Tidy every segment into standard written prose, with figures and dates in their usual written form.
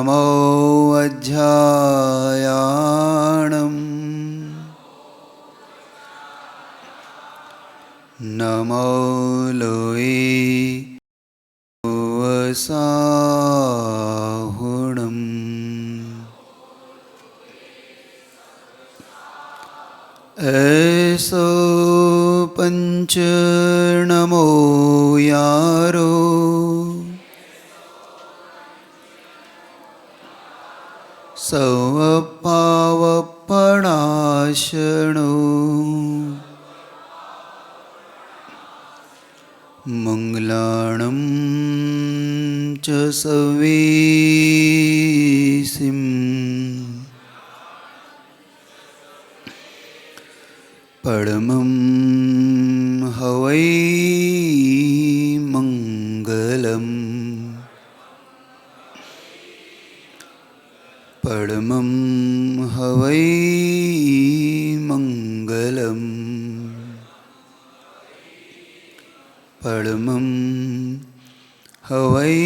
नमो अध्यायाणं नमो लोये वसाहुणम् ऐसो पंच नमो यारो सवपावपणाशनो मंगलाणं च सवेसिं परमं हवै मंगलम् परमं हवै मंगलम् परमं हवै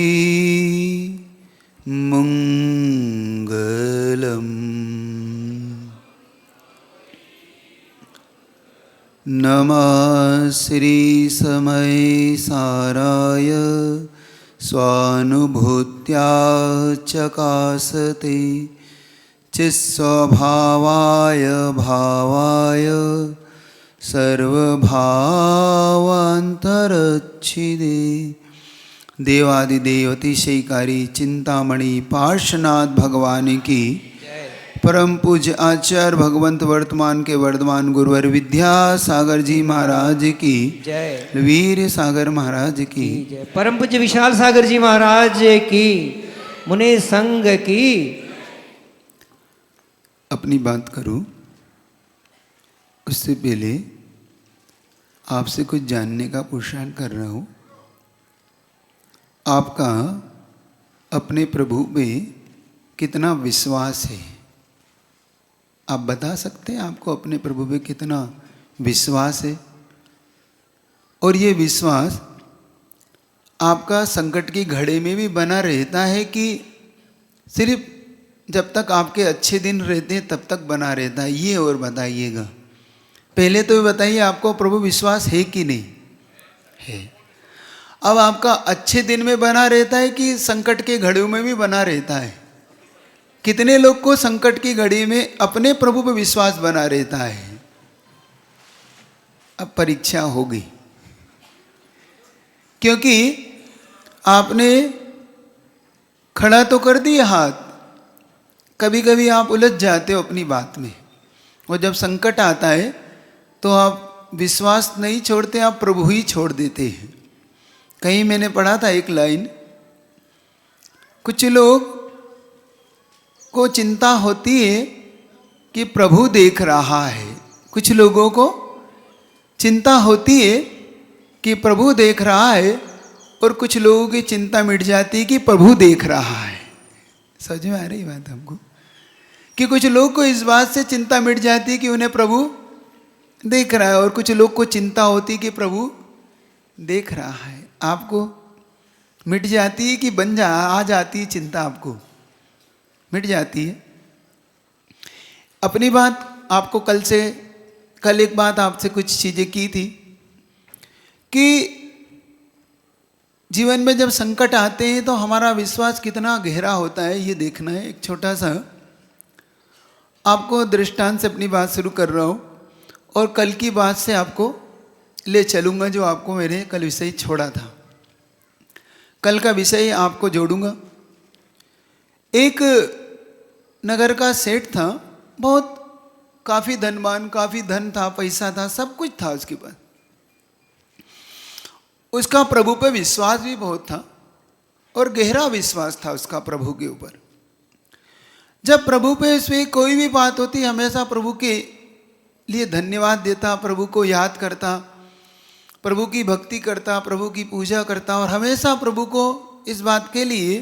मंगलम्। नमः श्री समय साराय स्वानुभूत्या चकासते चित्स्वभावाय भावाय सर्वभावान्तरच्छिदे देवादिदेव अतिशयकारी चिंतामणि पार्श्वनाथ भगवान की परम पूज्य आचार्य भगवंत वर्तमान के वर्धमान गुरुवर विद्यासागर जी महाराज की जय। वीर सागर महाराज की जय। परम पूज्य विशाल सागर जी महाराज की मुनि संग की। अपनी बात करूं उससे पहले आपसे कुछ जानने का पुरुषार्थ कर रहा हूं। आपका अपने प्रभु में कितना विश्वास है? आप बता सकते हैं आपको अपने प्रभु पे कितना विश्वास है? और ये विश्वास आपका संकट की घड़ी में भी बना रहता है कि सिर्फ जब तक आपके अच्छे दिन रहते हैं तब तक बना रहता है? ये और बताइएगा। पहले तो बताइए आपको प्रभु विश्वास है कि नहीं है? अब आपका अच्छे दिन में बना रहता है कि संकट के घड़ियों में भी बना रहता है? कितने लोग को संकट की घड़ी में अपने प्रभु पर विश्वास बना रहता है? अब परीक्षा होगी, क्योंकि आपने खड़ा तो कर दिया हाथ। कभी कभी आप उलझ जाते हो अपनी बात में, और जब संकट आता है तो आप विश्वास नहीं छोड़ते, आप प्रभु ही छोड़ देते हैं। कहीं मैंने पढ़ा था एक लाइन, कुछ लोग को चिंता होती है कि प्रभु देख रहा है, कुछ लोगों को चिंता होती है कि प्रभु देख रहा है, और कुछ लोगों की चिंता मिट जाती है कि प्रभु देख रहा है। समझ में आ रही बात हमको? कि कुछ लोग को इस बात से चिंता मिट जाती है कि उन्हें प्रभु देख रहा है, और कुछ लोग को चिंता होती है कि प्रभु देख रहा है। आपको मिट जाती है कि आ जाती है चिंता, आपको मिट जाती है। अपनी बात आपको कल एक बात आपसे कुछ चीजें की थी कि जीवन में जब संकट आते हैं तो हमारा विश्वास कितना गहरा होता है, ये देखना है। एक छोटा सा आपको दृष्टांत से अपनी बात शुरू कर रहा हूं, और कल की बात से आपको ले चलूंगा जो आपको मैंने कल विषय छोड़ा था। कल का विषय आपको जोड़ूंगा। एक नगर का सेठ था, बहुत काफी धनवान, काफी धन था, पैसा था, सब कुछ था उसके पास। उसका प्रभु पे विश्वास भी बहुत था, और गहरा विश्वास था उसका प्रभु के ऊपर। जब प्रभु पे उसमें कोई भी बात होती, हमेशा प्रभु के लिए धन्यवाद देता, प्रभु को याद करता, प्रभु की भक्ति करता, प्रभु की पूजा करता, और हमेशा प्रभु को इस बात के लिए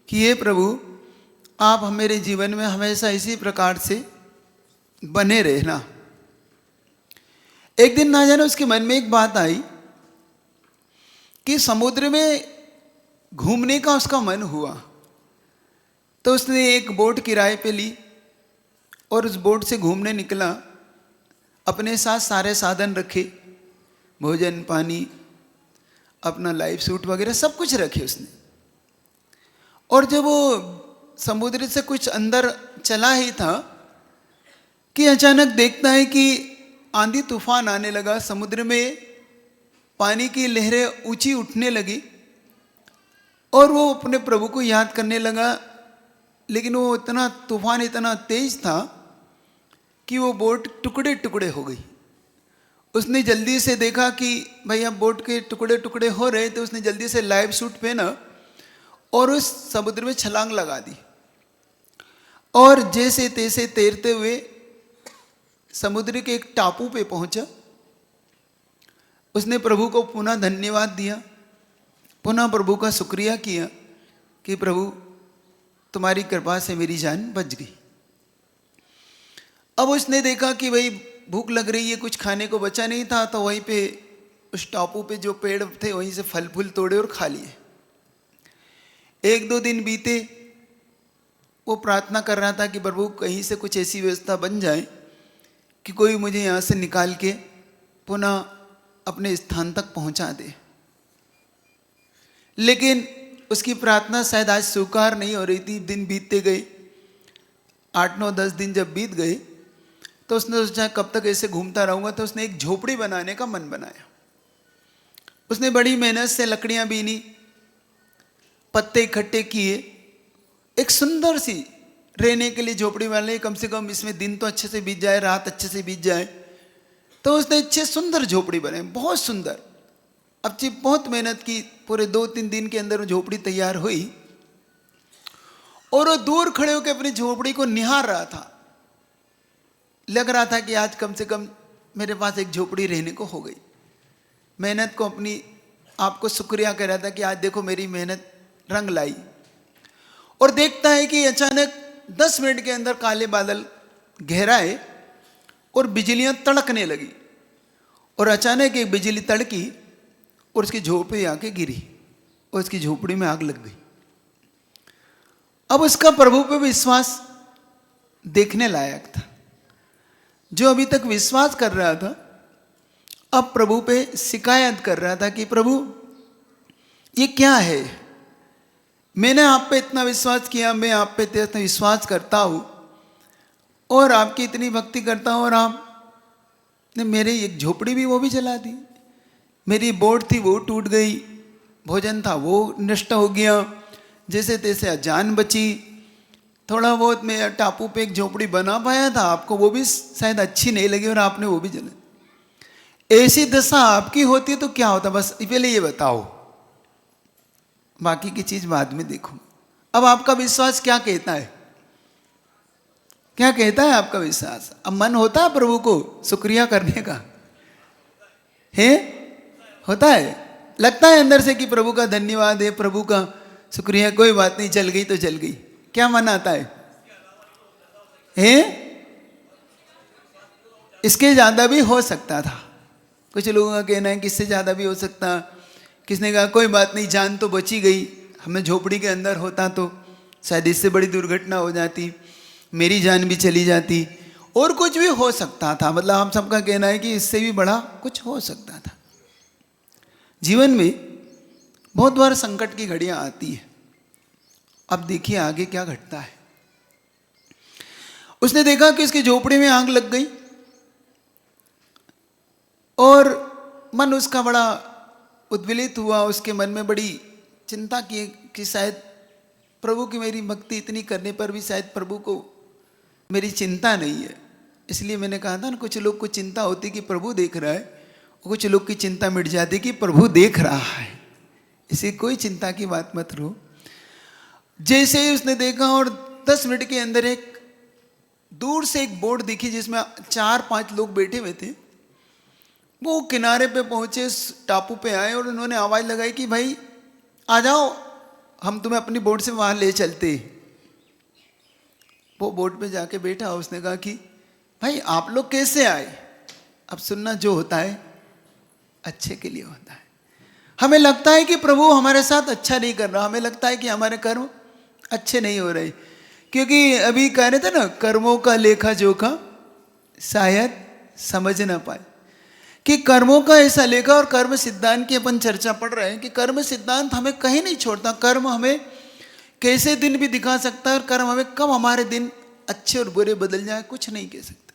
कि ये प्रभु आप मेरे जीवन में हमेशा इसी प्रकार से बने रहना। एक दिन ना जाने उसके मन में एक बात आई कि समुद्र में घूमने का उसका मन हुआ। तो उसने एक बोट किराए पे ली और उस बोट से घूमने निकला। अपने साथ सारे साधन रखे, भोजन पानी, अपना लाइफ सूट वगैरह सब कुछ रखे उसने। और जब वो समुद्र से कुछ अंदर चला ही था कि अचानक देखता है कि आंधी तूफान आने लगा, समुद्र में पानी की लहरें ऊंची उठने लगी और वो अपने प्रभु को याद करने लगा। लेकिन वो इतना तूफान इतना तेज था कि वो बोट टुकड़े टुकड़े हो गई। उसने जल्दी से देखा कि भाई अब बोट के टुकड़े टुकड़े हो रहे, तो उसने जल्दी से लाइफ सूट पहना और उस समुद्र में छलांग लगा दी और जैसे तैसे तैरते हुए समुद्र के एक टापू पे पहुंचा। उसने प्रभु को पुनः धन्यवाद दिया, पुनः प्रभु का शुक्रिया किया कि प्रभु तुम्हारी कृपा से मेरी जान बच गई। अब उसने देखा कि भाई भूख लग रही है, कुछ खाने को बचा नहीं था, तो वहीं पे उस टापू पे जो पेड़ थे वहीं से फल फूल तोड़े और खा लिए। 1-2 दिन बीते, वो प्रार्थना कर रहा था कि प्रभु कहीं से कुछ ऐसी व्यवस्था बन जाए कि कोई मुझे यहाँ से निकाल के पुनः अपने स्थान तक पहुँचा दे। लेकिन उसकी प्रार्थना शायद आज स्वीकार नहीं हो रही थी। दिन बीतते गए, 8-9-10 दिन जब बीत गए तो उसने सोचा कब तक ऐसे घूमता रहूँगा, तो उसने एक झोपड़ी बनाने का मन बनाया। उसने बड़ी मेहनत से लकड़ियाँ बीनी, पत्ते इकट्ठे किए, एक सुंदर सी रहने के लिए झोपड़ी वाले, कम से कम इसमें दिन तो अच्छे से बीत जाए, रात अच्छे से बीत जाए। तो उसने अच्छे सुंदर झोपड़ी बनाई, बहुत सुंदर। अब जी बहुत मेहनत की, पूरे 2-3 दिन के अंदर वो झोपड़ी तैयार हुई और वो दूर खड़े होकर अपनी झोपड़ी को निहार रहा था। लग रहा था कि आज कम से कम मेरे पास एक झोपड़ी रहने को हो गई। मेहनत को अपनी आपको शुक्रिया कह रहा था कि आज देखो मेरी मेहनत रंग लाई। और देखता है कि अचानक 10 मिनट के अंदर काले बादल गहराए और बिजलियां तड़कने लगी और अचानक एक बिजली तड़की और उसकी झोपड़ी आके गिरी और उसकी झोपड़ी में आग लग गई। अब उसका प्रभु पे विश्वास देखने लायक था। जो अभी तक विश्वास कर रहा था, अब प्रभु पे शिकायत कर रहा था कि प्रभु ये क्या है, मैंने आप पे इतना विश्वास किया, मैं आप पे इतना विश्वास करता हूँ और आपकी इतनी भक्ति करता हूँ और आपने मेरी एक झोपड़ी भी वो भी जला दी, मेरी बोट थी वो टूट गई, भोजन था वो नष्ट हो गया, जैसे तैसे जान बची, थोड़ा बहुत मैं टापू पे एक झोपड़ी बना पाया था, आपको वो भी शायद अच्छी नहीं लगी और आपने वो भी जला। ऐसी दशा आपकी होती तो क्या होता, बस पहले ये बताओ, बाकी की चीज बाद में देखो। अब आपका विश्वास क्या कहता है, क्या कहता है आपका विश्वास? अब मन होता है प्रभु को शुक्रिया करने का है, होता है, लगता है अंदर से कि प्रभु का धन्यवाद है, प्रभु का शुक्रिया, कोई बात नहीं, जल गई तो जल गई, क्या मन आता है? इसके ज्यादा भी हो सकता था। कुछ लोगों का कहना है कि इससे ज्यादा भी हो सकता। किसने कहा कोई बात नहीं, जान तो बची गई, हमें झोपड़ी के अंदर होता तो शायद इससे बड़ी दुर्घटना हो जाती, मेरी जान भी चली जाती, और कुछ भी हो सकता था। मतलब हम सबका कहना है कि इससे भी बड़ा कुछ हो सकता था। जीवन में बहुत बार संकट की घड़ियां आती है। अब देखिए आगे क्या घटता है। उसने देखा कि उसकी झोपड़ी में आग लग गई और मन उसका बड़ा उद्वेलित हुआ। उसके मन में बड़ी चिंता की कि शायद प्रभु की मेरी भक्ति इतनी करने पर भी शायद प्रभु को मेरी चिंता नहीं है। इसलिए मैंने कहा था ना, कुछ लोग को चिंता होती कि प्रभु देख रहा है, कुछ लोग की चिंता मिट जाती कि प्रभु देख रहा है। इसे कोई चिंता की बात मत रो। जैसे ही उसने देखा और 10 मिनट के अंदर एक दूर से एक बोट दिखी जिसमें 4-5 लोग बैठे हुए थे। वो किनारे पे पहुंचे, टापू पे आए और उन्होंने आवाज लगाई कि भाई आ जाओ, हम तुम्हें अपनी बोट से वहां ले चलते। वो बोट पे जाके बैठा, उसने कहा कि भाई आप लोग कैसे आए? अब सुनना, जो होता है अच्छे के लिए होता है। हमें लगता है कि प्रभु हमारे साथ अच्छा नहीं कर रहा, हमें लगता है कि हमारे कर्म अच्छे नहीं हो रहे, क्योंकि अभी कह रहे थे ना, कर्मों का लेखा जोखा शायद समझ ना पाए, कि कर्मों का ऐसा लेखा। और कर्म सिद्धांत की अपन चर्चा पढ़ रहे हैं कि कर्म सिद्धांत हमें कहीं नहीं छोड़ता। कर्म हमें कैसे दिन भी दिखा सकता है, और कर्म हमें कब हमारे दिन अच्छे और बुरे बदल जाए कुछ नहीं कह सकता।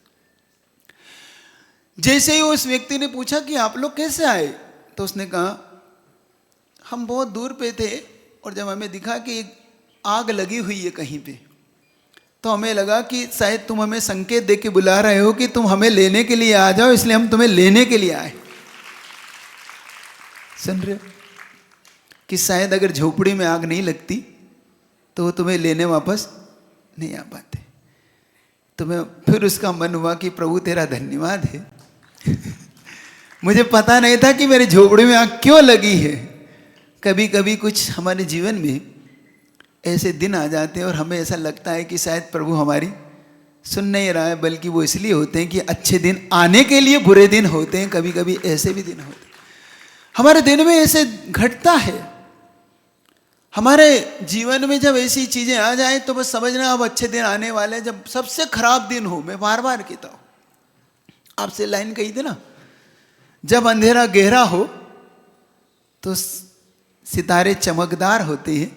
जैसे ही उस व्यक्ति ने पूछा कि आप लोग कैसे आए, तो उसने कहा हम बहुत दूर पे थे, और जब हमें दिखा कि एक आग लगी हुई है कहीं पे, तो हमें लगा कि शायद तुम हमें संकेत दे के बुला रहे हो कि तुम हमें लेने के लिए आ जाओ, इसलिए हम तुम्हें लेने के लिए आए। सुन रहे हो कि शायद अगर झोपड़ी में आग नहीं लगती तो वो तुम्हें लेने वापस नहीं आ पाते। तुम्हें फिर उसका मन हुआ कि प्रभु तेरा धन्यवाद है मुझे पता नहीं था कि मेरी झोपड़ी में आग क्यों लगी है। कभी कभी कुछ हमारे जीवन में ऐसे दिन आ जाते हैं और हमें ऐसा लगता है कि शायद प्रभु हमारी सुन नहीं रहा है, बल्कि वो इसलिए होते हैं कि अच्छे दिन आने के लिए बुरे दिन होते हैं। कभी कभी ऐसे भी दिन होते हैं हमारे दिन में, ऐसे घटता है हमारे जीवन में। जब ऐसी चीजें आ जाए तो बस समझना अब अच्छे दिन आने वाले हैं। जब सबसे खराब दिन हो, मैं बार बार कहता हूं, आपसे लाइन कही थी ना, जब अंधेरा गहरा हो तो सितारे चमकदार होते हैं,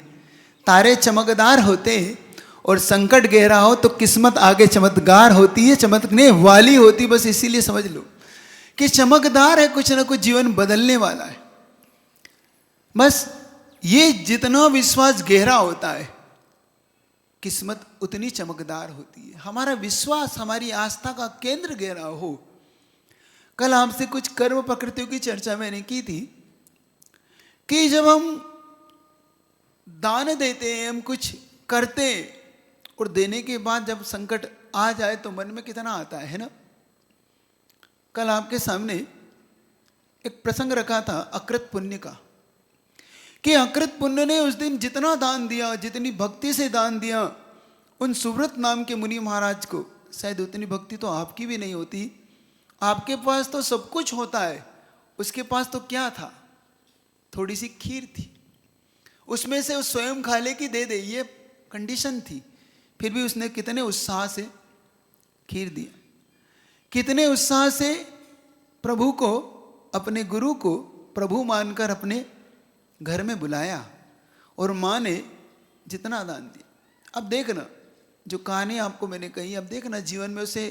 तारे चमकदार होते हैं, और संकट गहरा हो तो किस्मत आगे चमत्कार होती है, चमकने वाली होती। बस इसीलिए समझ लो कि चमकदार है, कुछ ना कुछ जीवन बदलने वाला है। बस ये जितना विश्वास गहरा होता है, किस्मत उतनी चमकदार होती है। हमारा विश्वास, हमारी आस्था का केंद्र गहरा हो। कल आपसे कुछ कर्म प्रकृतियों की चर्चा मैंने की थी कि जब हम दान देते हैं, हम कुछ करते हैं, और देने के बाद जब संकट आ जाए तो मन में कितना आता है ना। कल आपके सामने एक प्रसंग रखा था अकृत पुण्य का, कि अकृत पुण्य ने उस दिन जितना दान दिया, जितनी भक्ति से दान दिया, उन सुव्रत नाम के मुनि महाराज को शायद उतनी भक्ति तो आपकी भी नहीं होती। आपके पास तो सब कुछ होता है, उसके पास तो क्या था, थोड़ी सी खीर थी, उसमें से उस स्वयं खा ले कि दे दे, ये कंडीशन थी। फिर भी उसने कितने उत्साह से खीर दिया, कितने उत्साह से प्रभु को, अपने गुरु को प्रभु मानकर अपने घर में बुलाया, और माँ ने जितना दान दिया। अब देखना जो कहानी आपको मैंने कही, अब देखना जीवन में उसे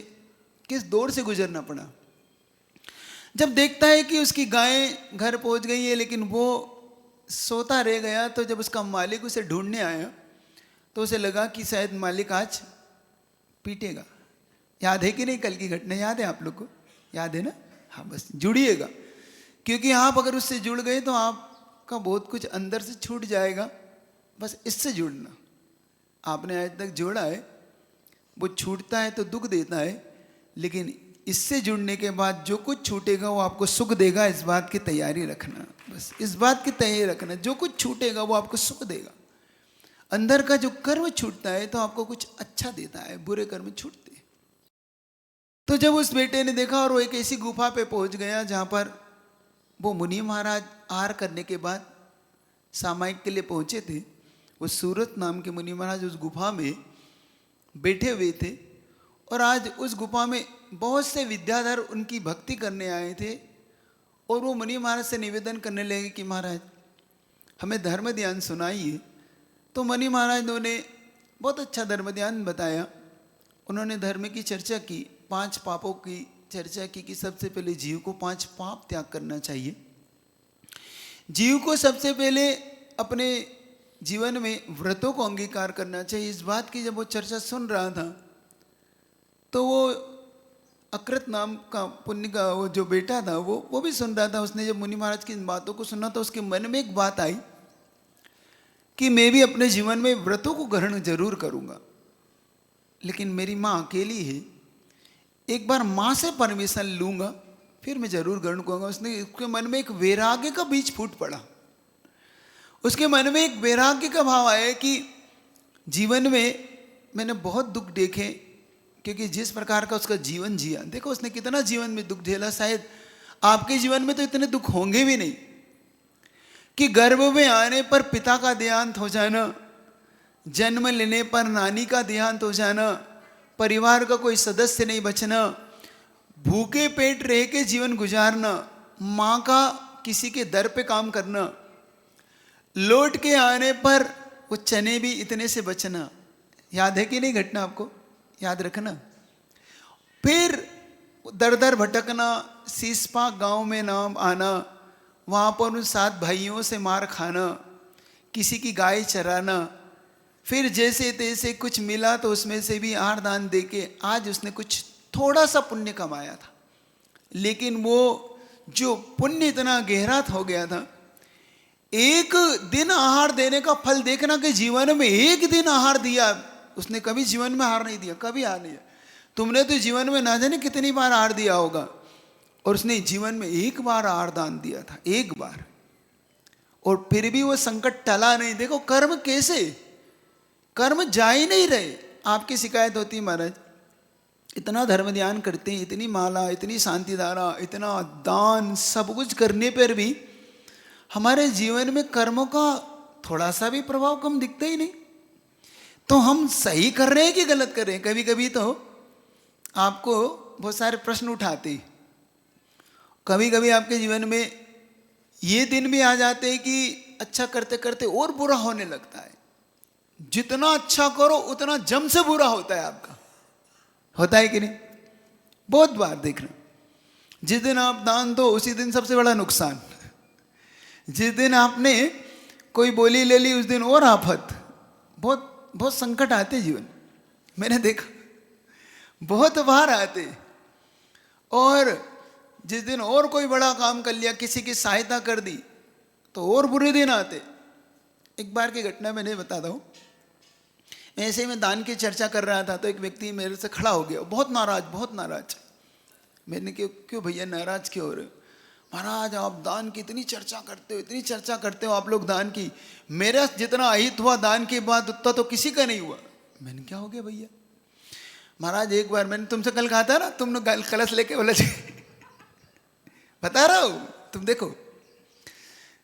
किस दौर से गुजरना पड़ा। जब देखता है कि उसकी गाय घर पहुंच गई है लेकिन वो सोता रह गया, तो जब उसका मालिक उसे ढूंढने आया तो उसे लगा कि शायद मालिक आज पीटेगा। याद है कि नहीं, कल की घटना याद है आप लोग को? याद है ना? हाँ, बस जुड़िएगा, क्योंकि आप अगर उससे जुड़ गए तो आपका बहुत कुछ अंदर से छूट जाएगा। बस इससे जुड़ना, आपने आज तक जोड़ा है, वो छूटता है तो दुख देता है, लेकिन इससे जुड़ने के बाद जो कुछ छूटेगा वो आपको सुख देगा। इस बात की तैयारी रखना, बस इस बात की तैयारी रखना, जो कुछ छूटेगा वो आपको सुख देगा। अंदर का जो कर्म छूटता है तो आपको कुछ अच्छा देता है, बुरे कर्म छूटते हैं। तो जब उस बेटे ने देखा और वो एक ऐसी गुफा पे पहुंच गया जहां पर वो मुनि महाराज आहार करने के बाद सामायिक के लिए पहुंचे थे, वो सूरत नाम के मुनि महाराज उस गुफा में बैठे हुए थे, और आज उस गुफा में बहुत से विद्याधर उनकी भक्ति करने आए थे। और वो मुनि महाराज से निवेदन करने लगे कि महाराज हमें धर्म ध्यान सुनाइए। तो मुनि महाराज ने बहुत अच्छा धर्म ध्यान बताया। उन्होंने धर्म की चर्चा की, 5 पापों की चर्चा की कि सबसे पहले जीव को 5 पाप त्याग करना चाहिए। जीव को सबसे पहले अपने जीवन में व्रतों को अंगीकार करना चाहिए। इस बात की जब वो चर्चा सुन रहा था तो वो अकृत नाम का पुण्य का वो जो बेटा था वो भी सुन रहा था। उसने जब मुनि महाराज की इन बातों को सुना तो उसके मन में एक बात आई कि मैं भी अपने जीवन में व्रतों को ग्रहण जरूर करूंगा, लेकिन मेरी माँ अकेली है, एक बार माँ से परमिशन लूंगा फिर मैं जरूर ग्रहण करूंगा। उसके मन में एक वैराग्य का बीज फूट पड़ा। उसके मन में एक वैराग्य का भाव आया कि जीवन में मैंने बहुत दुख देखे, क्योंकि जिस प्रकार का उसका जीवन जिया, देखो उसने कितना जीवन में दुख झेला। शायद आपके जीवन में तो इतने दुख होंगे भी नहीं कि गर्भ में आने पर पिता का देहांत हो जाना, जन्म लेने पर नानी का देहांत हो जाना, परिवार का कोई सदस्य नहीं बचना, भूखे पेट रह के जीवन गुजारना, माँ का किसी के दर पे काम करना, लौट के आने पर वो चने भी इतने से बचना। याद है कि नहीं घटना? आपको याद रखना। फिर दर दर भटकना, सीसपा गांव में नाम आना, वहाँ पर उन 7 भाइयों से मार खाना, किसी की गाय चराना, फिर जैसे तैसे कुछ मिला तो उसमें से भी आहार दान दे के आज उसने कुछ थोड़ा सा पुण्य कमाया था। लेकिन वो जो पुण्य इतना गहरा हो गया था, एक दिन आहार देने का फल देखना कि जीवन में एक दिन आहार दिया उसने, कभी जीवन में आहार नहीं दिया, कभी आहार नहीं दिया। तुमने तो जीवन में ना जाने कितनी बार आहार दिया होगा, और उसने जीवन में एक बार आहार दान दिया था, एक बार, और फिर भी वो संकट टला नहीं। देखो कर्म कैसे, कर्म जा ही नहीं रहे। आपकी शिकायत होती महाराज, इतना धर्म ध्यान करते हैं, इतनी माला, इतनी शांति धारा, इतना दान, सब कुछ करने पर भी हमारे जीवन में कर्मों का थोड़ा सा भी प्रभाव कम दिखता ही नहीं। तो हम सही कर रहे हैं कि गलत कर रहे हैं? कभी कभी तो आपको बहुत सारे प्रश्न उठाते, कभी कभी आपके जीवन में ये दिन भी आ जाते हैं कि अच्छा करते करते और बुरा होने लगता है। जितना अच्छा करो उतना जम से बुरा होता है आपका, होता है कि नहीं? बहुत बार देखना, जिस दिन आप दान दो उसी दिन सबसे बड़ा नुकसान, जिस दिन आपने कोई बोली ले ली उस दिन और आफत। बहुत बहुत संकट आते जीवन, मैंने देखा बहुत बार आते। और जिस दिन और कोई बड़ा काम कर लिया, किसी की सहायता कर दी, तो और बुरे दिन आते। एक बार की घटना मैंने बताता हूँ। ऐसे ही मैं दान की चर्चा कर रहा था तो एक व्यक्ति मेरे से खड़ा हो गया, बहुत नाराज, बहुत नाराज। मैंने क्यों भैया नाराज क्यों हो रहे हो? महाराज आप दान की इतनी चर्चा करते हो, इतनी चर्चा करते हो आप लोग दान की, मेरा जितना अहित हुआ दान के बाद उतना तो किसी का नहीं हुआ। मैंने क्या हो गया भैया? महाराज एक बार मैंने तुमसे कल कहा था ना, तुम कलश लेके उलझ गए। बता रहा हूँ, तुम देखो।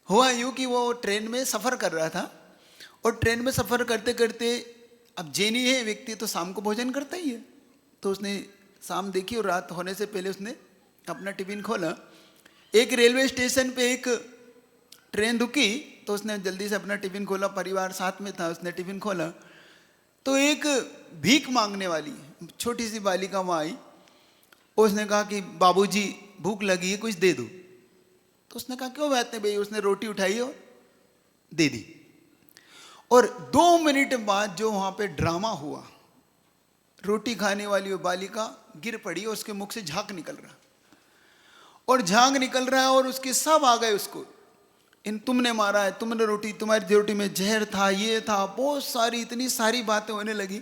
हुआ यूं कि वो ट्रेन में सफ़र कर रहा था, और ट्रेन में सफ़र करते करते, अब जैनी है व्यक्ति तो शाम को भोजन करता ही है, तो उसने शाम देखी और रात होने से पहले उसने अपना टिफिन खोला। एक रेलवे स्टेशन पे एक ट्रेन रुकी तो उसने जल्दी से अपना टिफिन खोला, परिवार साथ में था, उसने टिफिन खोला तो एक भीख मांगने वाली छोटी सी बालिका वहाँ आई। उसने कहा कि बाबूजी भूख लगी है, कुछ दे दो। तो उसने कहा क्यों बात नहीं भाई। उसने रोटी उठाई और दे दी। और 2 मिनट बाद जो वहाँ पे ड्रामा हुआ, रोटी खाने वाली वो बालिका गिर पड़ी और उसके मुख से झाग निकल रहा, और झाग निकल रहा है, और उसके सब आ गए उसको, इन तुमने मारा है, तुमने रोटी, तुम्हारी रोटी में जहर था, ये था, बहुत सारी इतनी सारी बातें होने लगी।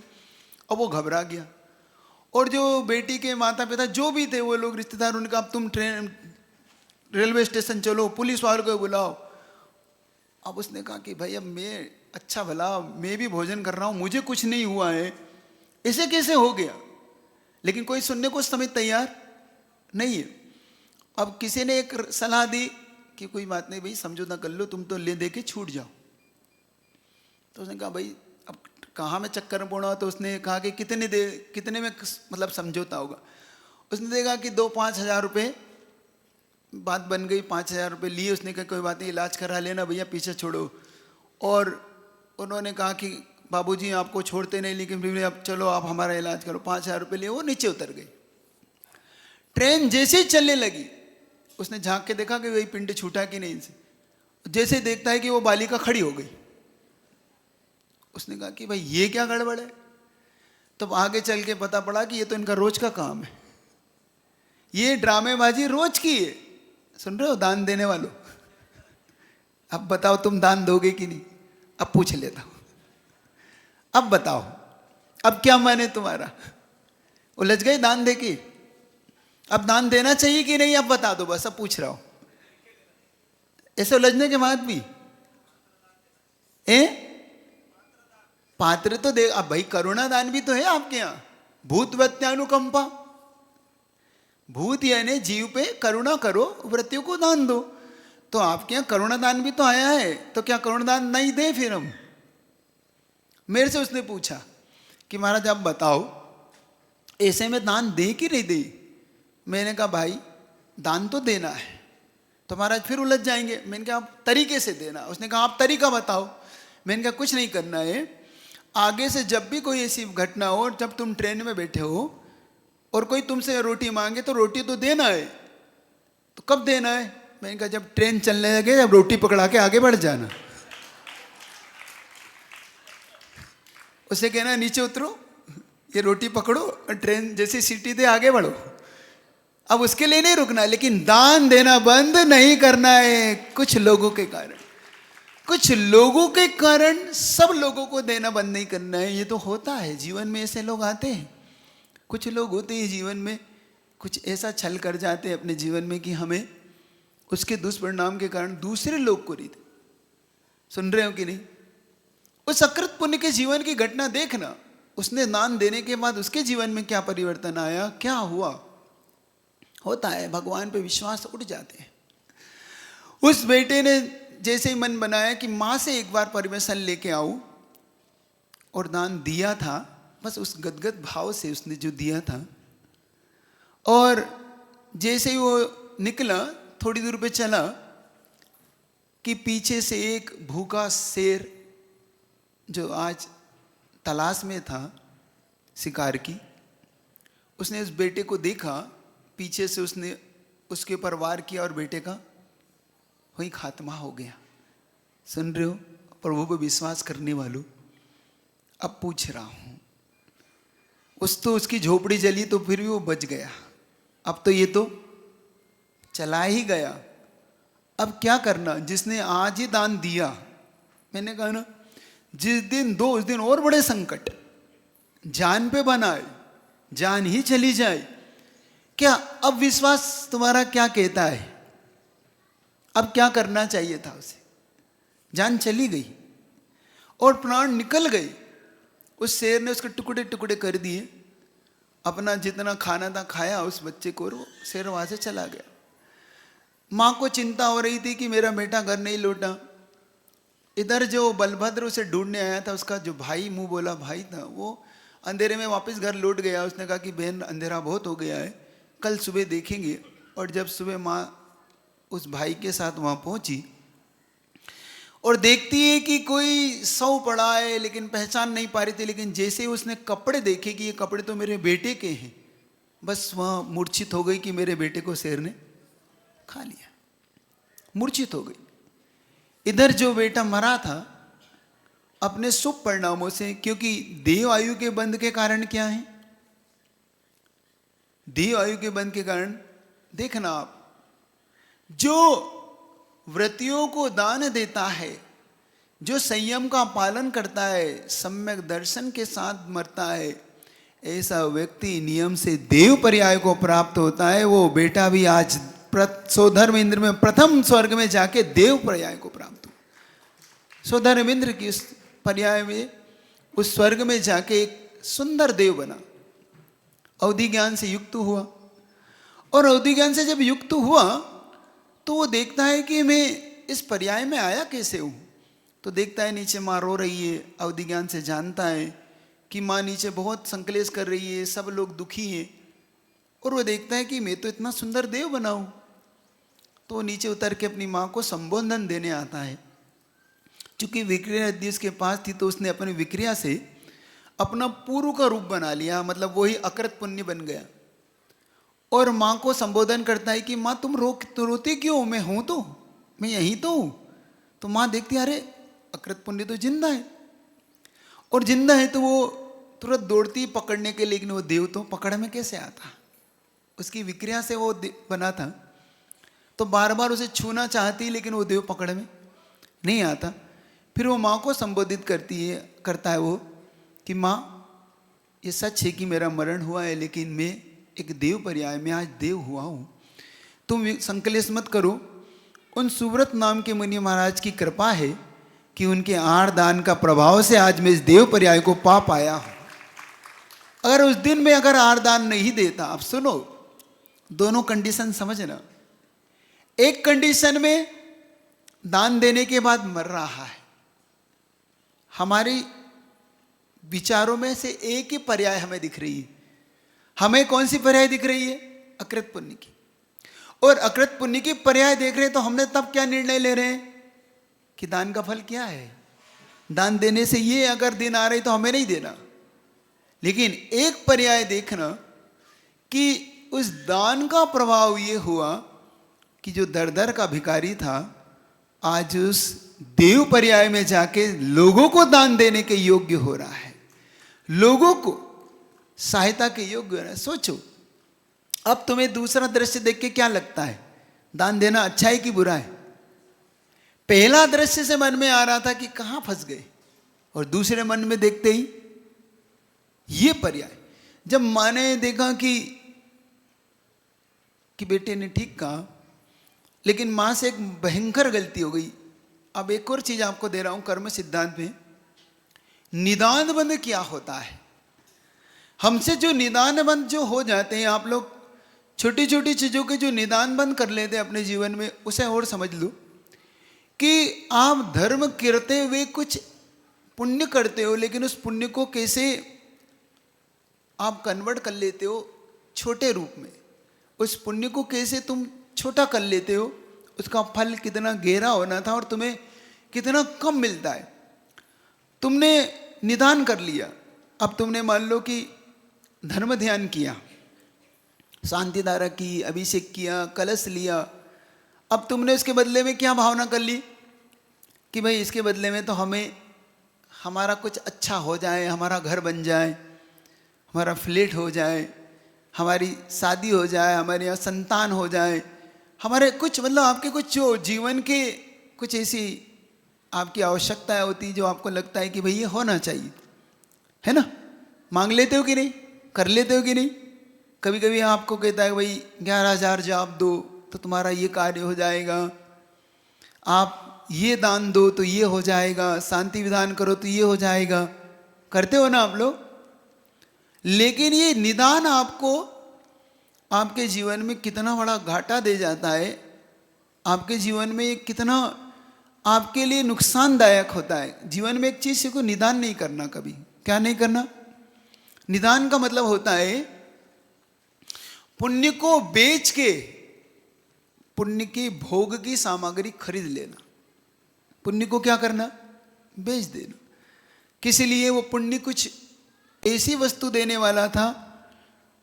अब वो घबरा गया, और जो बेटी के माता पिता जो भी थे वो लोग रिश्तेदार, उनका अब तुम ट्रेन रेलवे स्टेशन चलो, पुलिस वालों को बुलाओ। अब उसने कहा कि भाई अब मैं अच्छा भला मैं भी भोजन कर रहा हूँ, मुझे कुछ नहीं हुआ है, ऐसे कैसे हो गया? लेकिन कोई सुनने को समय तैयार नहीं है। अब किसी ने एक सलाह दी कि कोई बात नहीं भाई, समझौता कर लो, तुम तो ले दे के छूट जाओ। तो उसने कहा भाई अब कहाँ में चक्कर में पड़ा। तो उसने कहा कि कितने में मतलब समझौता होगा। उसने देखा कि 2-5 हज़ार रुपये, बात बन गई। 5 हज़ार रुपये लिए उसने, कहा कोई बात नहीं, इलाज करा लेना भैया, पीछे छोड़ो। और उन्होंने कहा कि बाबूजी आपको छोड़ते नहीं, लेकिन फिर अब चलो आप हमारा इलाज करो। 5 हज़ार रुपये लिए वो नीचे उतर गई। ट्रेन जैसे ही चलने लगी उसने झांक के देखा कि वही पिंड छूटा कि नहीं से। जैसे देखता है कि वो बालिका खड़ी हो गई। उसने कहा कि भाई ये क्या गड़बड़ है। तब आगे चल के पता पड़ा कि ये तो इनका रोज का काम है, ये ड्रामेबाजी रोज की है। सुन रहे हो दान देने वालों? अब बताओ तुम दान दोगे कि नहीं? अब पूछ लेता हूं, अब बताओ, अब क्या माने तुम्हारा? उलझ गए दान दे के? अब दान देना चाहिए कि नहीं? अब बता दो, बस अब पूछ रहा हूं। ऐसे उलझने के बाद भी पात्र तो दे। अब भाई करुणा दान भी तो है आपके यहाँ, भूत वृत्यानुकंपा। भूत यानी जीव पे करुणा करो, वृत्तियों को दान दो। तो आपके यहाँ करुणा दान भी तो आया है, तो क्या करुणा दान नहीं दे फिर हम? मेरे से उसने पूछा कि महाराज आप बताओ ऐसे में दान दे कि नहीं दे। मैंने कहा भाई दान तो देना है। तो महाराज फिर उलझ जाएंगे। मैंने कहा आप तरीके से देना। उसने कहा आप तरीका बताओ। मैंने कहा कुछ नहीं करना है, आगे से जब भी कोई ऐसी घटना हो और जब तुम ट्रेन में बैठे हो और कोई तुमसे रोटी मांगे तो रोटी तो देना है। तो कब देना है? मैंने कहा जब ट्रेन चलने लगे, जब रोटी पकड़ा के आगे बढ़ जाना। उसे कहना नीचे उतरो, ये रोटी पकड़ो और ट्रेन जैसी सीटी दे आगे बढ़ो। अब उसके लिए नहीं रुकना, लेकिन दान देना बंद नहीं करना है। कुछ लोगों के कारण सब लोगों को देना बंद नहीं करना है। ये तो होता है जीवन में, ऐसे लोग आते हैं। कुछ लोग होते हैं जीवन में, कुछ ऐसा छल कर जाते हैं अपने जीवन में कि हमें उसके दुष्परिणाम के कारण दूसरे लोग को रीते। सुन रहे हो कि नहीं? उस अकृत पुण्य के जीवन की घटना देखना। उसने दान देने के बाद उसके जीवन में क्या परिवर्तन आया, क्या हुआ। होता है, भगवान पे विश्वास उठ जाते हैं। उस बेटे ने जैसे ही मन बनाया कि माँ से एक बार परमिशन लेके आऊं और दान दिया था, बस उस गदगद भाव से उसने जो दिया था। और जैसे ही वो निकला, थोड़ी दूर पे चला कि पीछे से एक भूखा शेर जो आज तलाश में था शिकार की, उसने उस बेटे को देखा। पीछे से उसने उसके ऊपर वार किया और बेटे का वही खात्मा हो गया। सुन रहे हो प्रभु को विश्वास करने वालों? अब पूछ रहा हूं, उसकी झोपड़ी जली तो फिर भी वो बच गया। अब तो ये तो चला ही गया। अब क्या करना? जिसने आज ही दान दिया, मैंने कहा ना, जिस दिन दो उस दिन और बड़े संकट, जान पे बनाए, जान ही चली जाए। क्या अब विश्वास तुम्हारा क्या कहता है? अब क्या करना चाहिए था उसे? जान चली गई और प्राण निकल गए। उस शेर ने उसके टुकड़े टुकड़े कर दिए। अपना जितना खाना था खाया उस बच्चे को, और वो शेर वहां से चला गया। माँ को चिंता हो रही थी कि मेरा बेटा घर नहीं लौटा। इधर जो बलभद्र उसे ढूंढने आया था, उसका जो भाई, मुंह बोला भाई था, वो अंधेरे में वापस घर लौट गया। उसने कहा कि बहन अंधेरा बहुत हो गया है, कल सुबह देखेंगे। और जब सुबह माँ उस भाई के साथ वहाँ पहुँची और देखती है कि कोई शव पड़ा है, लेकिन पहचान नहीं पा रही थी। लेकिन जैसे ही उसने कपड़े देखे कि ये कपड़े तो मेरे बेटे के हैं, बस वहाँ मूर्छित हो गई कि मेरे बेटे को शेर ने खा लिया। मूर्छित हो गई। इधर जो बेटा मरा था अपने शुभ परिणामों से, क्योंकि देव आयु के बंध के कारण क्या है? देव आयु के बंध के कारण देखना आप, जो व्रतियों को दान देता है, जो संयम का पालन करता है, सम्यक दर्शन के साथ मरता है, ऐसा व्यक्ति नियम से देव पर्याय को प्राप्त होता है। वो बेटा भी आज सौधर्मेंद्र में प्रथम स्वर्ग में जाके देव पर्याय को प्राप्त हुआ। सौधर्मेंद्र की उस पर्याय में, उस स्वर्ग में जाके एक सुंदर देव बना, अवधि ज्ञान से युक्त हुआ। और अवधि ज्ञान से जब युक्त हुआ तो वो देखता है कि मैं इस पर्याय में आया कैसे हूँ। तो देखता है नीचे माँ रो रही है। अवधि ज्ञान से जानता है कि माँ नीचे बहुत संकलेश कर रही है, सब लोग दुखी हैं। और वो देखता है कि मैं तो इतना सुंदर देव बना हूँ। तो वो नीचे उतर के अपनी माँ को संबोधन देने आता है। चूंकि विक्रिया नदी उसके पास थी, तो उसने अपनी विक्रिया से अपना पूर्व का रूप बना लिया, मतलब वही अकृत पुण्य बन गया। और माँ को संबोधन करता है कि माँ तुम रोती क्यों? मैं हूं तो, मैं यहीं तो हूं। तो माँ देखती है, अरे अकृत पुण्य तो जिंदा है। और जिंदा है तो वो तुरंत दौड़ती पकड़ने के लिए, लेकिन वो देव तो पकड़ में कैसे आता? उसकी विक्रिया से वो बना था, तो बार बार उसे छूना चाहती, लेकिन वो देव पकड़ में नहीं आता। फिर वो माँ को संबोधित करता है वो कि माँ ये सच है कि मेरा मरण हुआ है, लेकिन मैं एक देव पर्याय में आज देव हुआ हूँ। तुम संकलेश मत करो। उन सुव्रत नाम के मुनि महाराज की कृपा है कि उनके आड़ दान का प्रभाव से आज मैं इस देव पर्याय को पा पाया हूँ। अगर उस दिन में अगर आड़ दान नहीं देता, अब सुनो दोनों कंडीशन समझना। एक कंडीशन में दान देने के बाद मर रहा है, हमारी विचारों में से एक ही पर्याय हमें दिख रही है। हमें कौन सी पर्याय दिख रही है? अकृत पुण्य की। और अकृत पुण्य की पर्याय देख रहे हैं तो हमने तब क्या निर्णय ले रहे हैं कि दान का फल क्या है, दान देने से ये अगर दिन आ रही तो हमें नहीं देना। लेकिन एक पर्याय देखना कि उस दान का प्रभाव ये हुआ कि जो दर दर का भिखारी था आज उस देव पर्याय में जाके लोगों को दान देने के योग्य हो रहा है, लोगों को सहायता के योग्य हो रहा है। सोचो, अब तुम्हें दूसरा दृश्य देख के क्या लगता है, दान देना अच्छा है कि बुरा है? पहला दृश्य से मन में आ रहा था कि कहां फंस गए, और दूसरे मन में देखते ही ये पर्याय। जब माँ ने देखा कि बेटे ने ठीक कहा, लेकिन माँ से एक भयंकर गलती हो गई। अब एक और चीज आपको दे रहा हूं कर्म सिद्धांत में, निदान बंद क्या होता है। हमसे जो निदान बंद जो हो जाते हैं, आप लोग छोटी छोटी चीजों के जो निदान बंद कर लेते हैं अपने जीवन में, उसे और समझ लो कि आप धर्म करते हुए कुछ पुण्य करते हो, लेकिन उस पुण्य को कैसे आप कन्वर्ट कर लेते हो छोटे रूप में, उस पुण्य को कैसे तुम छोटा कर लेते हो, उसका फल कितना गहरा होना था और तुम्हें कितना कम मिलता है। तुमने निदान कर लिया, अब तुमने मान लो कि धर्म ध्यान किया, शांति धारा की, अभिषेक किया, कलश लिया। अब तुमने उसके बदले में क्या भावना कर ली कि भाई इसके बदले में तो हमें हमारा कुछ अच्छा हो जाए, हमारा घर बन जाए, हमारा फ्लैट हो जाए, हमारी शादी हो जाए, हमारे यहाँ संतान हो जाए, हमारे कुछ मतलब आपके कुछ जो जीवन के कुछ ऐसी आपकी आवश्यकताएं होती जो आपको लगता है कि भाई ये होना चाहिए, है ना? मांग लेते हो कि नहीं, कर लेते हो कि नहीं? कभी कभी आपको कहता है भाई 11,000 जाप दो तो तुम्हारा ये कार्य हो जाएगा, आप ये दान दो तो ये हो जाएगा, शांति विधान करो तो ये हो जाएगा, करते हो ना आप लोग? लेकिन ये निदान आपको आपके जीवन में कितना बड़ा घाटा दे जाता है, आपके जीवन में ये कितना आपके लिए नुकसानदायक होता है। जीवन में एक चीज को निदान नहीं करना, कभी क्या नहीं करना। निदान का मतलब होता है पुण्य को बेच के पुण्य की भोग की सामग्री खरीद लेना। पुण्य को क्या करना? बेच देना। किस लिए? वो पुण्य कुछ ऐसी वस्तु देने वाला था,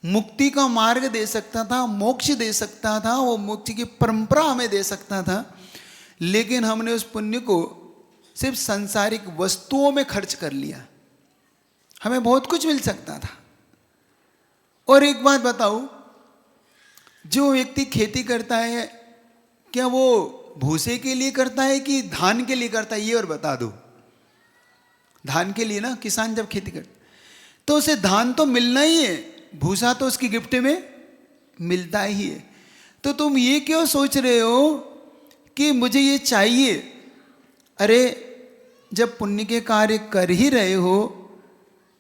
मुक्ति का मार्ग दे सकता था, मोक्ष दे सकता था, वो मोक्ष की परंपरा हमें दे सकता था, लेकिन हमने उस पुण्य को सिर्फ सांसारिक वस्तुओं में खर्च कर लिया। हमें बहुत कुछ मिल सकता था। और एक बात बताऊं, जो व्यक्ति खेती करता है क्या वो भूसे के लिए करता है कि धान के लिए करता है? ये और बता दो। धान के लिए ना, किसान जब खेती करता तो उसे धान तो मिलना ही है, भूसा तो उसकी गिफ्ट में मिलता ही है। तो तुम ये क्यों सोच रहे हो कि मुझे ये चाहिए? अरे जब पुण्य के कार्य कर ही रहे हो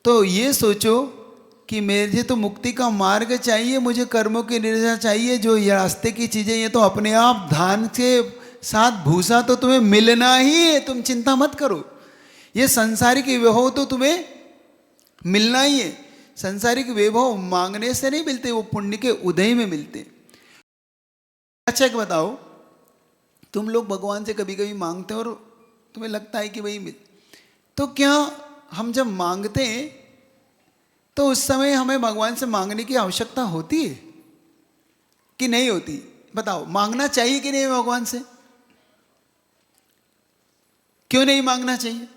तो ये सोचो कि मेरे तो मुक्ति का मार्ग चाहिए, मुझे कर्मों की निर्जा चाहिए, जो ये रास्ते की चीजें ये तो अपने आप धान के साथ भूसा तो तुम्हें मिलना ही है, तुम चिंता मत करो। ये सांसारिक वैभव तो तुम्हें मिलना ही है। सांसारिक वैभव मांगने से नहीं मिलते, वो पुण्य के उदय में मिलते। अच्छा एक बताओ, तुम लोग भगवान से कभी कभी मांगते हो और तुम्हें लगता है कि वही मिल, तो क्या हम जब मांगते हैं तो उस समय हमें भगवान से मांगने की आवश्यकता होती है कि नहीं होती? बताओ, मांगना चाहिए कि नहीं भगवान से? क्यों नहीं मांगना चाहिए?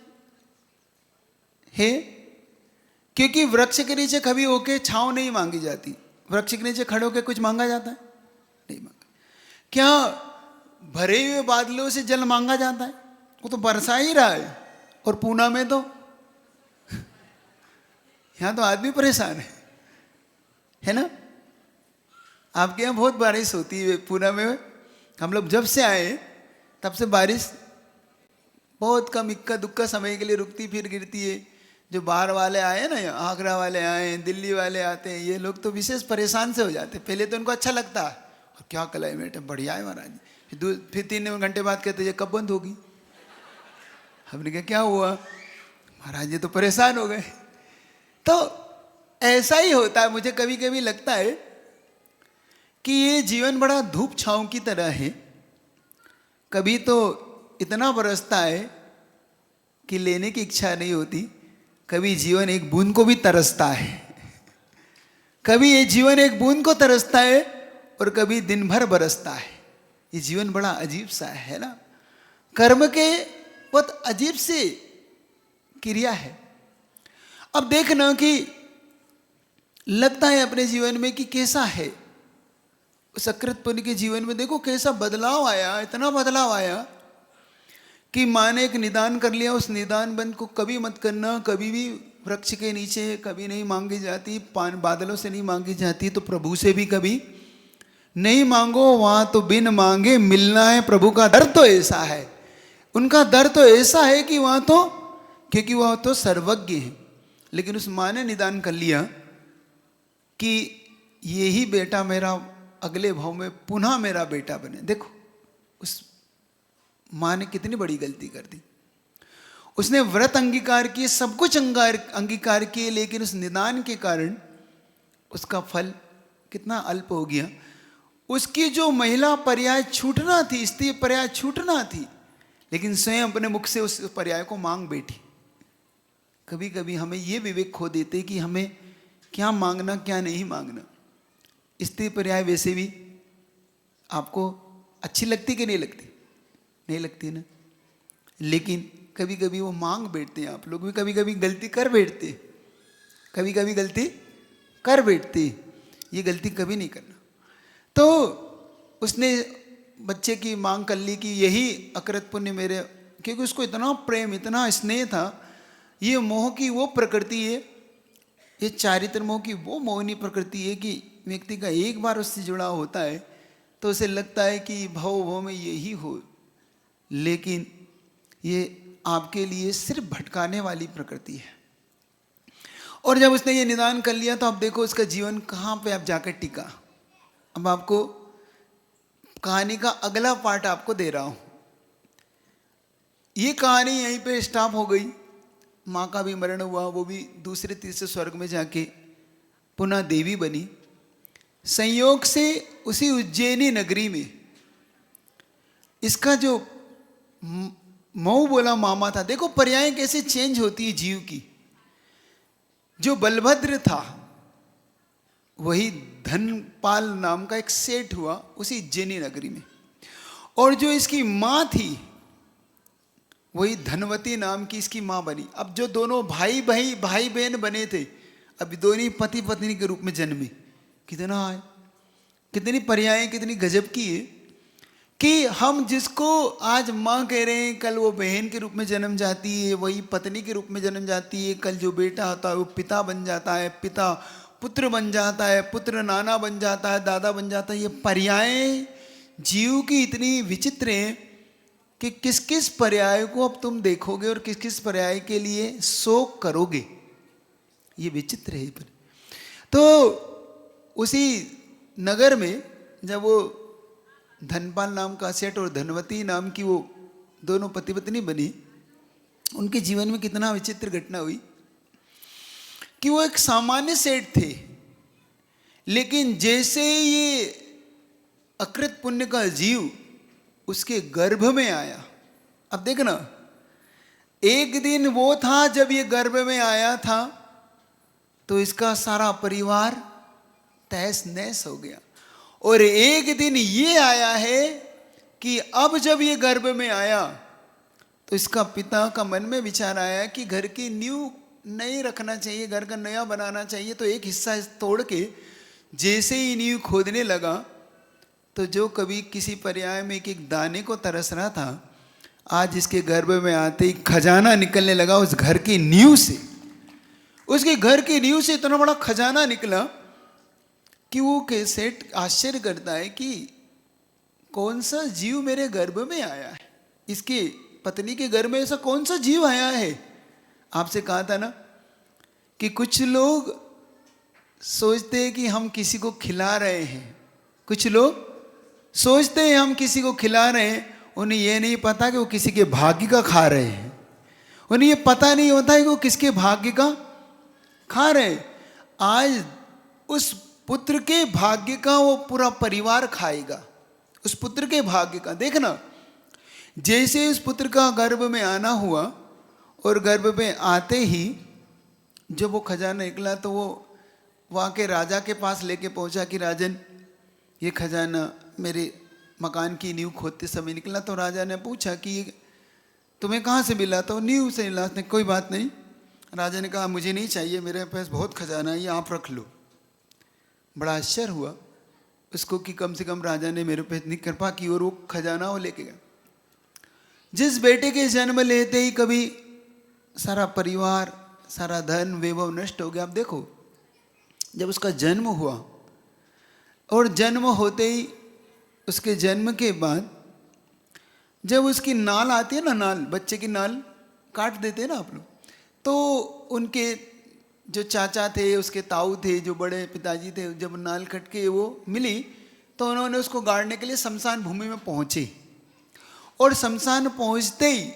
है क्योंकि वृक्ष के नीचे कभी होके छांव नहीं मांगी जाती। वृक्ष के नीचे खड़े होके कुछ मांगा जाता है? नहीं मांगा। क्या भरे हुए बादलों से जल मांगा जाता है? वो तो बरसा ही रहा है। और पूना में तो यहां तो आदमी परेशान है ना? आपके यहाँ बहुत बारिश होती है पूना में। हम लोग जब से आए तब से बारिश बहुत कम, इक्का दुक्का समय के लिए रुकती फिर गिरती है। जो बाहर वाले आए ना, आगरा वाले आए, दिल्ली वाले आते हैं, ये लोग तो विशेष परेशान से हो जाते हैं। पहले तो उनको अच्छा लगता है, और क्या क्लाइमेट है, बढ़िया है महाराज। फिर 3 घंटे बाद कहते ये कब बंद होगी? हमने कहा क्या हुआ? महाराज ये तो परेशान हो गए। तो ऐसा ही होता है। मुझे कभी कभी लगता है कि ये जीवन बड़ा धूप छांव की तरह है। कभी तो इतना बरसता है कि लेने की इच्छा नहीं होती, कभी जीवन एक बूंद को भी तरसता है, कभी ये जीवन एक बूंद को तरसता है और कभी दिन भर बरसता है। ये जीवन बड़ा अजीब सा है ना। कर्म के बहुत अजीब सी क्रिया है। अब देखना कि लगता है अपने जीवन में कि कैसा है उस अकृत पुण्य के जीवन में। देखो कैसा बदलाव आया, इतना बदलाव आया कि माँ ने एक निदान कर लिया। उस निदान बंद को कभी मत करना, कभी भी वृक्ष के नीचे कभी नहीं मांगी जाती, बादलों से नहीं मांगी जाती, तो प्रभु से भी कभी नहीं मांगो। वहां तो बिन मांगे मिलना है। प्रभु का दर तो ऐसा है, उनका दर तो ऐसा है कि वहां तो, क्योंकि वह तो सर्वज्ञ है। लेकिन उस माँ ने निदान कर लिया कि यही बेटा मेरा अगले भाव में पुनः मेरा बेटा बने। देखो उस माँ ने कितनी बड़ी गलती कर दी। उसने व्रत अंगीकार किए, सब कुछ अंगीकार किए, लेकिन उस निदान के कारण उसका फल कितना अल्प हो गया। उसकी जो महिला पर्याय छूटना थी, स्त्री पर्याय छूटना थी, लेकिन स्वयं अपने मुख से उस पर्याय को मांग बैठी। कभी कभी हमें ये विवेक खो देते कि हमें क्या मांगना क्या नहीं मांगना। स्त्री पर्याय वैसे भी आपको अच्छी लगती कि नहीं लगती? नहीं लगती ना। लेकिन कभी कभी वो मांग बैठते हैं। आप लोग भी कभी कभी गलती कर बैठते, कभी कभी गलती कर बैठते। ये गलती कभी नहीं करना। तो उसने बच्चे की मांग कर ली कि यही अकृत पुण्य मेरे, क्योंकि उसको इतना प्रेम इतना स्नेह था। ये मोह की वो प्रकृति है, ये चारित्र मोह की वो मोहिनी प्रकृति है कि व्यक्ति का एक बार उससे जुड़ा होता है तो उसे लगता है कि भव भव में यही हो। लेकिन ये आपके लिए सिर्फ भटकाने वाली प्रकृति है। और जब उसने ये निदान कर लिया तो अब देखो उसका जीवन कहाँ पे अब जाकर टिका। अब आपको कहानी का अगला पार्ट आपको दे रहा हूं। ये कहानी यहीं पे स्टॉप हो गई। माँ का भी मरण हुआ, वो भी दूसरे तीसरे स्वर्ग में जाके पुनः देवी बनी। संयोग से उसी उज्जैनी नगरी में इसका जो मऊ बोला मामा था। देखो पर्याय कैसे चेंज होती है जीव की। जो बलभद्र था वही धनपाल नाम का एक सेठ हुआ उसी उज्जैनी नगरी में, और जो इसकी माँ थी वही धनवती नाम की इसकी माँ बनी। अब जो दोनों भाई बहन बने थे, अब दोनों पति पत्नी के रूप में जन्मे। कितना है, कितनी पर्याय कितनी गजब की है कि हम जिसको आज माँ कह रहे हैं कल वो बहन के रूप में जन्म जाती है, वही पत्नी के रूप में जन्म जाती है। कल जो बेटा होता है वो पिता बन जाता है, पिता पुत्र बन जाता है, पुत्र नाना बन जाता है, दादा बन जाता है। ये पर्याय जीव की इतनी विचित्र है कि किस किस पर्याय को अब तुम देखोगे और किस किस पर्याय के लिए शोक करोगे, ये विचित्र है। तो उसी नगर में जब वो धनपाल नाम का सेठ और धनवती नाम की वो दोनों पति पत्नी बनी, उनके जीवन में कितना विचित्र घटना हुई कि वो एक सामान्य सेठ थे, लेकिन जैसे ये अकृत पुण्य का जीव उसके गर्भ में आया। अब देखना, एक दिन वो था जब ये गर्भ में आया था तो इसका सारा परिवार तहस नहस हो गया, और एक दिन ये आया है कि अब जब ये गर्भ में आया तो इसका पिता का मन में विचार आया कि घर की नींव नहीं रखना चाहिए, घर का नया बनाना चाहिए। तो एक हिस्सा तोड़ के जैसे ही नींव खोदने लगा तो जो कभी किसी पर्याय में एक दाने को तरस रहा था, आज इसके गर्भ में आते ही खजाना निकलने लगा उस घर की नींव से। उसके घर की नींव से इतना बड़ा खजाना निकला कि वो सेठ आश्चर्य करता है कि कौन सा जीव मेरे गर्भ में आया है, इसकी पत्नी के घर में ऐसा कौन सा जीव आया है। आपसे कहा था ना कि कुछ लोग सोचते हैं कि हम किसी को खिला रहे हैं, कुछ लोग सोचते हैं हम किसी को खिला रहे हैं, उन्हें यह नहीं पता कि वो किसी के भाग्य का खा रहे हैं। उन्हें ये पता नहीं होता है कि वो किसके भाग्य का खा रहे, आज उस पुत्र के भाग्य का वो पूरा परिवार खाएगा, उस पुत्र के भाग्य का। देखना, जैसे उस पुत्र का गर्भ में आना हुआ और गर्भ में आते ही जब वो खजाना निकला तो वो वहाँ के राजा के पास लेके पहुँचा कि राजन, ये खजाना मेरे मकान की नींव खोदते समय निकला। तो राजा ने पूछा कि ये तुम्हें कहाँ से मिला? तो नींव से मिला। उसने कोई बात नहीं। राजा ने कहा मुझे नहीं चाहिए, मेरे पास बहुत खजाना है, ये आप रख लो। बड़ा आश्चर्य हुआ उसको कि कम से कम राजा ने मेरे पे इतनी कृपा की और वो खजाना वो लेके गया। जिस बेटे के जन्म लेते ही कभी सारा परिवार, सारा धन वैभव नष्ट हो गया। आप देखो, जब उसका जन्म हुआ और जन्म होते ही उसके जन्म के बाद जब उसकी नाल आती है ना, नाल, बच्चे की नाल काट देते हैं ना आप लोग, तो उनके जो चाचा थे, उसके ताऊ थे, जो बड़े पिताजी थे, जब नाल कट के वो मिली तो उन्होंने उसको गाड़ने के लिए शमशान भूमि में पहुंचे। और शमशान पहुंचते ही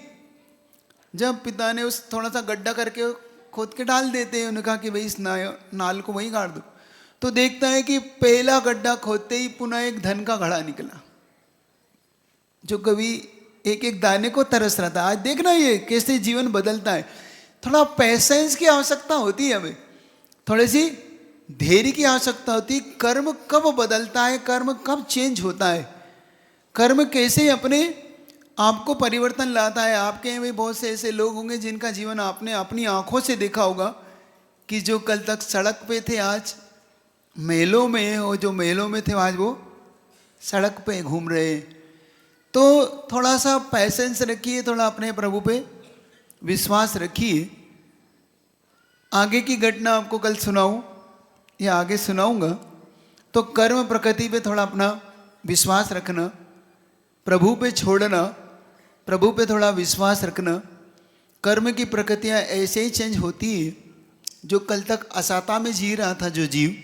जब पिता ने उस थोड़ा सा गड्ढा करके खोद के डाल देते हैं, उन्होंने कहा कि भाई इस नाल को वहीं गाड़ दो, तो देखता है कि पहला गड्ढा खोदते ही पुनः एक धन का घड़ा निकला, जो कभी एक एक दाने को तरस रहा था। आज देखना ये कैसे जीवन बदलता है। थोड़ा पैसेंस की आवश्यकता होती है हमें, थोड़ी सी धैर्य की आवश्यकता होती है। कर्म कब बदलता है, कर्म कब चेंज होता है, कर्म कैसे अपने आपको परिवर्तन लाता है। आपके यहाँ भी बहुत से ऐसे लोग होंगे जिनका जीवन आपने अपनी आंखों से देखा होगा कि जो कल तक सड़क पे थे आज महलों में, और जो महलों में थे आज वो सड़क पे घूम रहे हैं। तो थोड़ा सा पैसेंस रखिए, थोड़ा अपने प्रभु पे विश्वास रखिए। आगे की घटना आपको कल सुनाऊं या आगे सुनाऊंगा, तो कर्म प्रकृति पे थोड़ा अपना विश्वास रखना, प्रभु पे छोड़ना, प्रभु पे थोड़ा विश्वास रखना। कर्म की प्रकृतियाँ ऐसे ही चेंज होती है। जो कल तक असाता में जी रहा था जो जीव,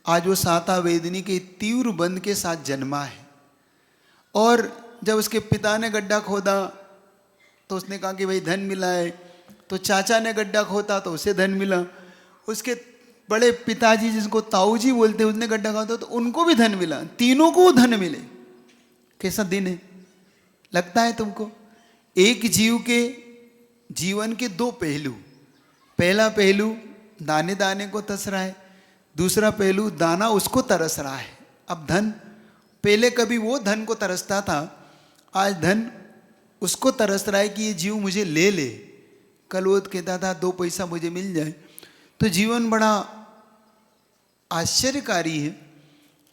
आज वो साता वेदनी के तीव्र बंध के साथ जन्मा है। और जब उसके पिता ने गड्ढा खोदा तो उसने कहा कि भाई धन मिला है, तो चाचा ने गड्ढा खोदा तो उसे धन मिला, उसके बड़े पिताजी जिसको ताऊ जी बोलते उसने गड्ढा खोदा तो उनको भी धन मिला, तीनों को धन मिले। कैसा दिन है लगता है तुमको? एक जीव के जीवन के दो पहलू, पहला पहलू दाने दाने को तरस रहा है, दूसरा पहलू दाना उसको तरस रहा है। अब धन, पहले कभी वो धन को तरसता था, आज धन उसको तरस रहा है कि ये जीव मुझे ले ले। कल वो कहता था 2 पैसा मुझे मिल जाए। तो जीवन बड़ा आश्चर्यकारी है।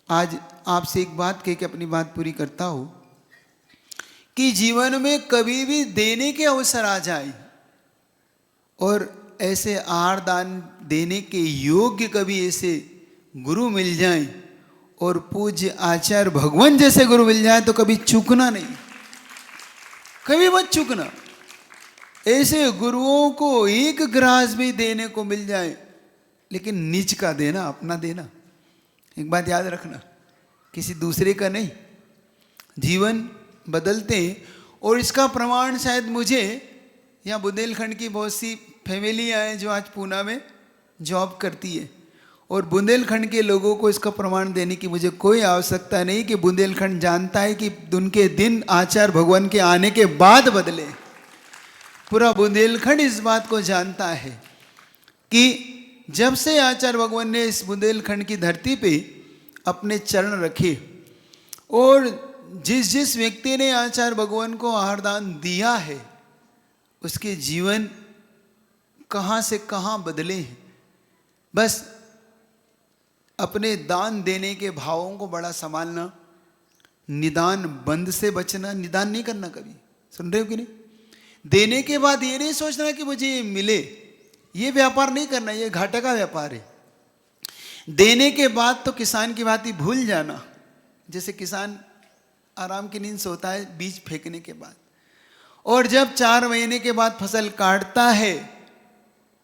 आज आपसे एक बात कह के अपनी बात पूरी करता हूँ कि जीवन में कभी भी देने के अवसर आ जाए और ऐसे आहार दान देने के योग्य कभी ऐसे गुरु मिल जाए और पूज्य आचार्य भगवान जैसे गुरु मिल जाए तो कभी चूकना नहीं, कभी मत चूकना। ऐसे गुरुओं को एक ग्रास भी देने को मिल जाए, लेकिन निज का देना, अपना देना। एक बात याद रखना, किसी दूसरे का नहीं। जीवन बदलते हैं और इसका प्रमाण शायद मुझे, यहाँ बुंदेलखंड की बहुत सी फैमिलियाँ हैं जो आज पूना में जॉब करती है, और बुंदेलखंड के लोगों को इसका प्रमाण देने की मुझे कोई आवश्यकता नहीं कि बुंदेलखंड जानता है कि उनके दिन आचार्य भगवान के आने के बाद बदले। पूरा बुंदेलखंड इस बात को जानता है कि जब से आचार्य भगवान ने इस बुंदेलखंड की धरती पे अपने चरण रखे और जिस जिस व्यक्ति ने आचार्य भगवान को आहार दान दिया है, उसके जीवन कहाँ से कहाँ बदले हैं। बस अपने दान देने के भावों को बड़ा संभालना, निदान बंद से बचना, निदान नहीं करना कभी। सुन रहे हो कि नहीं? देने के बाद ये नहीं सोचना कि मुझे ये मिले, ये व्यापार नहीं करना, ये घाटे का व्यापार है। देने के बाद तो किसान की बात ही भूल जाना। जैसे किसान आराम की नींद सोता है बीज फेंकने के बाद, और जब 4 महीने के बाद फसल काटता है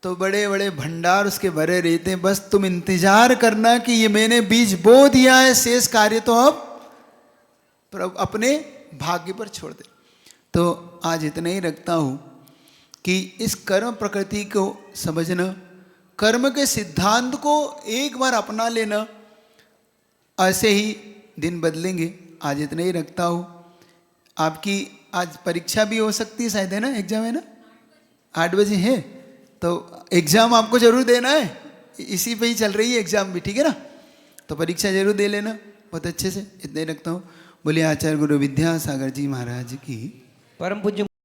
तो बड़े बड़े भंडार उसके भरे रहते हैं। बस तुम इंतजार करना कि ये मैंने बीज बो दिया है, शेष कार्य तो अब अपने भाग्य पर छोड़ दे। तो आज इतना ही रखता हूँ कि इस कर्म प्रकृति को समझना, कर्म के सिद्धांत को एक बार अपना लेना, ऐसे ही दिन बदलेंगे। आज इतना ही रखता हूँ। आपकी आज परीक्षा भी हो सकती है शायद, है ना? एग्जाम है ना, 8 बजे है, तो एग्जाम आपको जरूर देना है। इसी पे ही चल रही है एग्जाम भी, ठीक है ना? तो परीक्षा जरूर दे लेना बहुत अच्छे से। इतना ही रखता हूँ। बोलिए आचार्य गुरु विद्यासागर जी महाराज की। परम पूज्य